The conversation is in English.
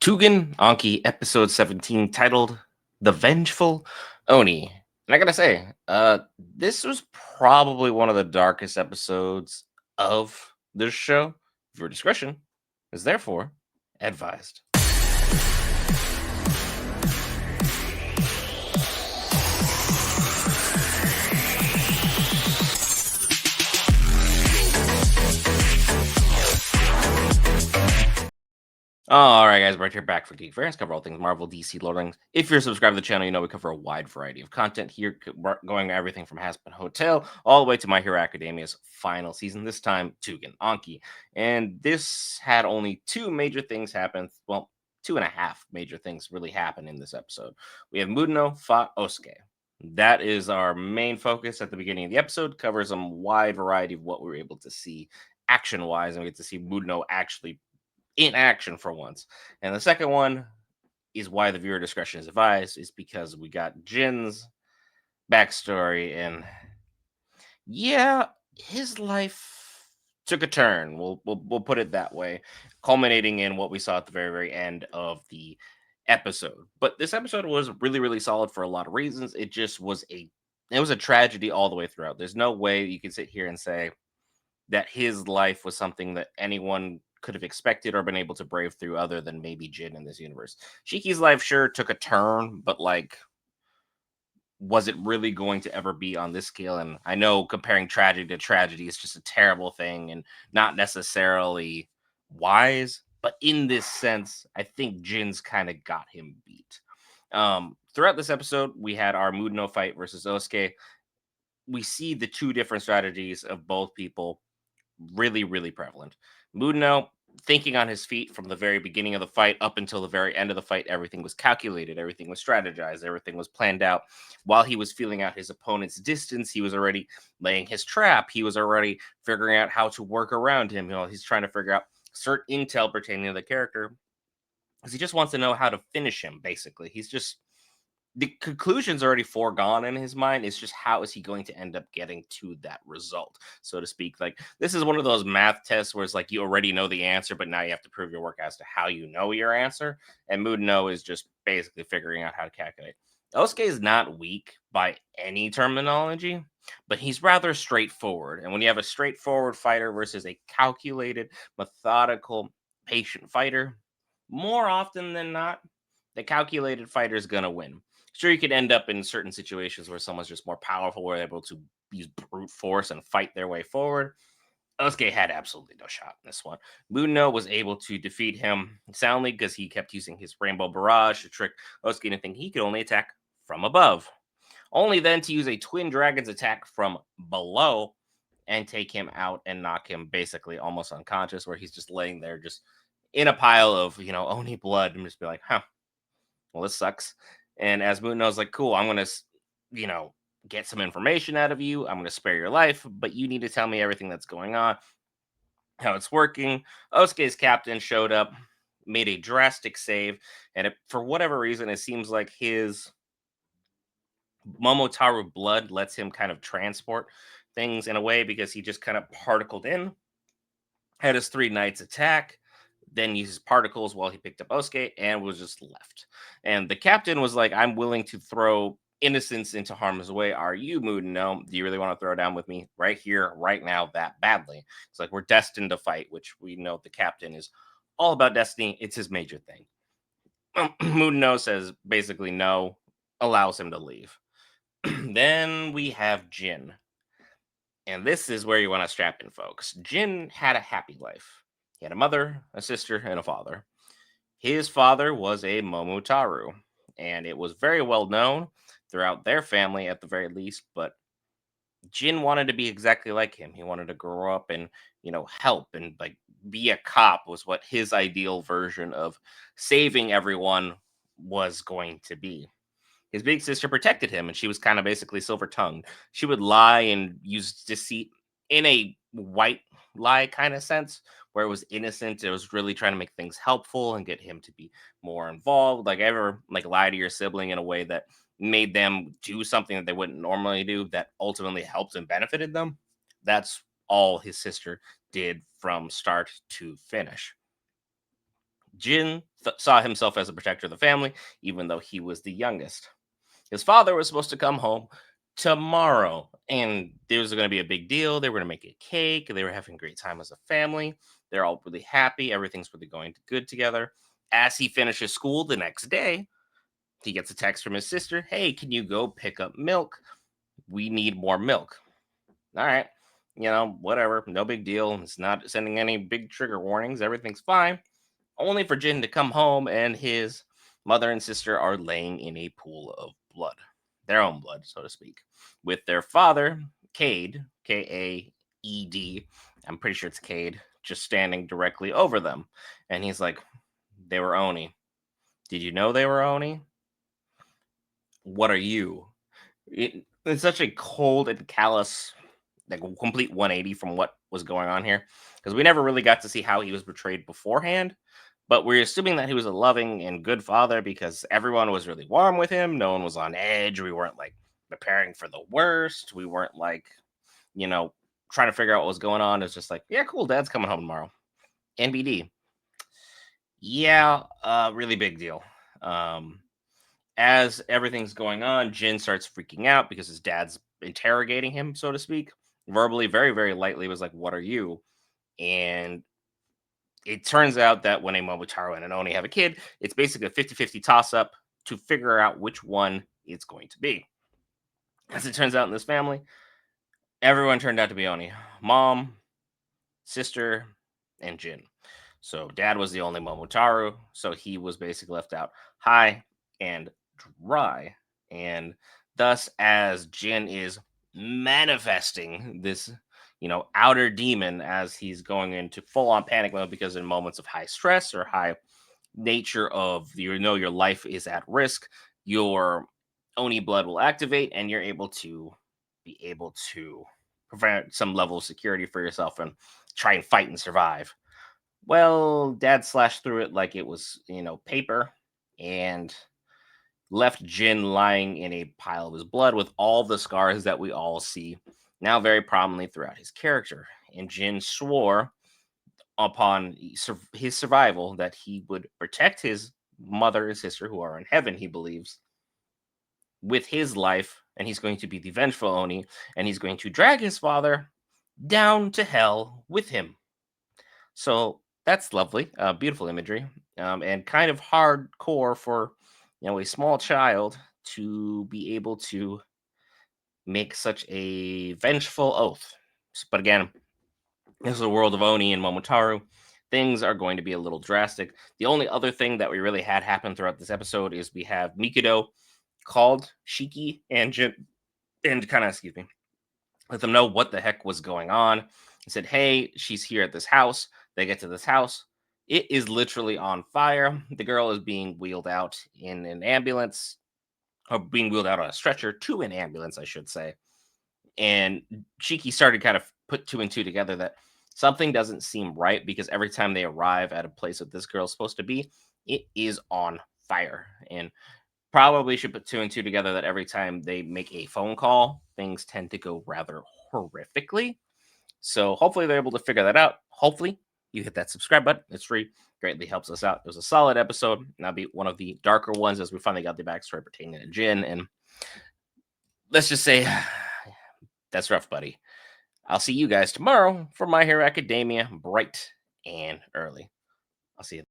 Tougen Anki, episode 17, titled The Vengeful Oni. And I gotta say, this was probably one of the darkest episodes of this show. Your discretion is therefore advised. All right, guys, right here back for Geek Fans. Cover all things Marvel, DC, Lord of the Rings. If you're subscribed to the channel, you know we cover a wide variety of content here, going everything from Hazbin Hotel all the way to My Hero Academia's final season. This time, Tugen Anki, and this had only two major things happen. Well, two and a half major things really happen in this episode. We have Mudno fought Osuke. That is our main focus at the beginning of the episode. Covers a wide variety of what we were able to see action-wise, and we get to see Mudno actually in action for once. And the second one is why the viewer discretion is advised, is because we got Jin's backstory, and yeah, his life took a turn. We'll put it that way, culminating in what we saw at the very end of the episode. But this episode was really solid for a lot of reasons. It was a tragedy all the way throughout. There's no way you can sit here and say that his life was something that anyone could have expected or been able to brave through other than maybe Jin in this universe. Shiki's life sure took a turn, but like, was it really going to ever be on this scale? And I know comparing tragedy to tragedy is just a terrible thing and not necessarily wise, but in this sense, I think Jin's kind of got him beat. Throughout this episode, we had our Mudno fight versus Osuke. We see the two different strategies of both people really prevalent. Mudno thinking on his feet from the very beginning of the fight up until the very end of the fight. Everything was calculated, everything was strategized, everything was planned out. While he was feeling out his opponent's distance, he was already laying his trap. He was already figuring out how to work around him. You know, he's trying to figure out certain intel pertaining to the character because he just wants to know how to finish him. Basically, he's just the conclusion's already foregone in his mind. It's just how is he going to end up getting to that result, so to speak. Like, this is one of those math tests where it's like you already know the answer, but now you have to prove your work as to how you know your answer. And Mudno is just basically figuring out how to calculate. Osuke is not weak by any terminology, but he's rather straightforward. And when you have a straightforward fighter versus a calculated, methodical, patient fighter, more often than not, the calculated fighter is going to win. Sure, you could end up in certain situations where someone's just more powerful, where they're able to use brute force and fight their way forward. Osuke had absolutely no shot in this one. Muno was able to defeat him soundly because he kept using his Rainbow Barrage to trick Osuke into thinking he could only attack from above. Only then to use a Twin Dragon's attack from below and take him out and knock him basically almost unconscious, where he's just laying there, just in a pile of, Oni blood, and just be like, huh, well, this sucks. And as Moon knows, like, cool, I'm gonna, you know, get some information out of you. I'm gonna spare your life, but you need to tell me everything that's going on, how it's working. Osuke's captain showed up, made a drastic save, and for whatever reason, it seems like his Momotaru blood lets him kind of transport things in a way because he just kind of particled in, had his three knights attack, then uses particles while he picked up Osuke and was just left. And the captain was like, I'm willing to throw innocence into harm's way. Are you, Moon? No. Do you really want to throw down with me right here, right now, that badly? It's like we're destined to fight, which we know the captain is all about destiny. It's his major thing. Moon no says basically no, allows him to leave. Then we have Jin. And this is where you want to strap in, folks. Jin had a happy life. He had a mother, a sister, and a father. His father was a Momotaru, and it was very well known throughout their family at the very least. But Jin wanted to be exactly like him. He wanted to grow up and, help and like be a cop was what his ideal version of saving everyone was going to be. His big sister protected him, and she was kind of basically silver tongued. She would lie and use deceit in a white lie kind of sense, where it was innocent. It was really trying to make things helpful and get him to be more involved. Like, ever like lie to your sibling in a way that made them do something that they wouldn't normally do that ultimately helped and benefited them. That's all his sister did from start to finish. Jin saw himself as a protector of the family, even though he was the youngest. His father was supposed to come home tomorrow, and there was going to be a big deal. They were going to make a cake. They were having a great time as a family. They're all really happy. Everything's really going good together. As he finishes school the next day, he gets a text from his sister. Hey, can you go pick up milk? We need more milk. All right. Whatever. No big deal. It's not sending any big trigger warnings. Everything's fine. Only for Jin to come home and his mother and sister are laying in a pool of blood, their own blood, so to speak, with their father, Cade, Kaed. I'm pretty sure it's Cade, just standing directly over them. And he's like, they were Oni. Did you know they were Oni? What are you? It's such a cold and callous, like a complete 180 from what was going on here, because we never really got to see how he was portrayed beforehand. But we're assuming that he was a loving and good father because everyone was really warm with him. No one was on edge. We weren't like preparing for the worst. We weren't like, you know, trying to figure out what was going on. It's just like, yeah, cool, dad's coming home tomorrow. NBD. Yeah, really big deal. Um, as everything's going on, Jin starts freaking out because his dad's interrogating him, so to speak, verbally, very, very lightly, was like, what are you? And it turns out that when a Momotaro and an Oni have a kid, it's basically a 50-50 toss up to figure out which one it's going to be. As it turns out in this family, everyone turned out to be Oni. Mom, sister, and Jin. So dad was the only Momotaro, so he was basically left out high and dry. And thus, as Jin is manifesting this, outer demon as he's going into full on panic mode because in moments of high stress or high nature of your life is at risk, your Oni blood will activate and you're able to prevent some level of security for yourself and try and fight and survive. Well, dad slashed through it like it was, paper, and left Jin lying in a pile of his blood with all the scars that we all see now very prominently throughout his character. And Jin swore upon his survival that he would protect his mother and sister, who are in heaven, he believes, with his life, and he's going to be the vengeful Oni, and he's going to drag his father down to hell with him. So that's lovely, beautiful imagery, and kind of hardcore for a small child to be able to make such a vengeful oath. But again, this is a world of Oni and Momotaro. Things are going to be a little drastic. The only other thing that we really had happen throughout this episode is we have Mikado called Shiki and kind of, excuse me, let them know what the heck was going on. He said, hey, she's here at this house. They get to this house. It is literally on fire. The girl is being wheeled out in an ambulance, or being wheeled out on a stretcher to an ambulance, I should say. And Shiki started kind of put two and two together that something doesn't seem right because every time they arrive at a place that this girl's supposed to be, it is on fire. And probably should put two and two together that every time they make a phone call, things tend to go rather horrifically. So hopefully they're able to figure that out. Hopefully you hit that subscribe button. It's free. Greatly helps us out. It was a solid episode. And that'll be one of the darker ones as we finally got the backstory pertaining to Jin. And let's just say that's rough, buddy. I'll see you guys tomorrow for My Hero Academia, bright and early. I'll see you.